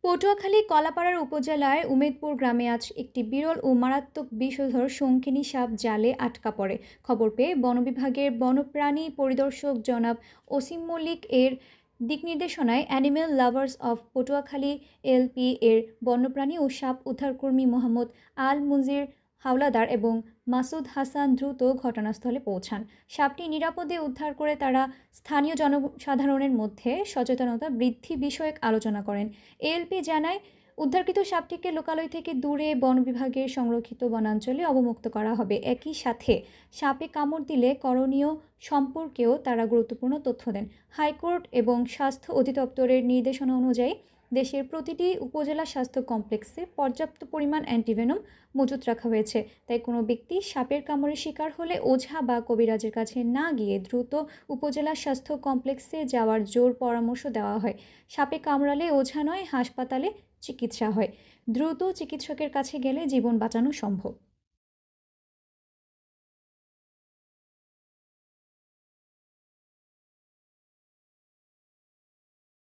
পটুয়াখালী কলাপাড়ার উপজেলার উমেদপুর গ্রামে আজ একটি বিরল ও মারাত্মক বিষধর শঙ্খিনী সাপ জালে আটকা পড়ে। খবর পেয়ে বন বিভাগের বন্যপ্রাণী পরিদর্শক জনাব ওসিম মল্লিক এর দিকনির্দেশনায় animal lovers of Patuakhali LP এর বন্যপ্রাণী ও সাপ উদ্ধারকর্মী মোহাম্মদ আল মুনজির হাওলাদার এবং মাসুদ হাসান দ্রুত ঘটনাস্থলে পৌঁছান। সাপটি নিরাপদে উদ্ধার করে তারা স্থানীয় জনসাধারণের মধ্যে সচেতনতা বৃদ্ধি বিষয়ক আলোচনা করেন। এএলপি জানায়, উদ্ধারকৃত সাপটিকে লোকালয় থেকে দূরে বন বিভাগের সংরক্ষিত বনাঞ্চলে অবমুক্ত করা হবে। একই সাথে সাপে কামড় দিলে করণীয় সম্পর্কেও তারা গুরুত্বপূর্ণ তথ্য দেন। হাইকোর্ট এবং স্বাস্থ্য অধিদপ্তরের নির্দেশনা অনুযায়ী দেশের প্রতিটি উপজেলা স্বাস্থ্য কমপ্লেক্সে পর্যাপ্ত পরিমাণ অ্যান্টিভেনম মজুত রাখা হয়েছে। তাই কোনো ব্যক্তি সাপের কামড়ের শিকার হলে ওঝা বা কবিরাজের কাছে না গিয়ে দ্রুত উপজেলা স্বাস্থ্য কমপ্লেক্সে যাওয়ার জোর পরামর্শ দেওয়া হয়। সাপে কামড়ালে ওঝা নয়, হাসপাতালে চিকিৎসা হয়। দ্রুত চিকিৎসকের কাছে গেলে জীবন বাঁচানো সম্ভব।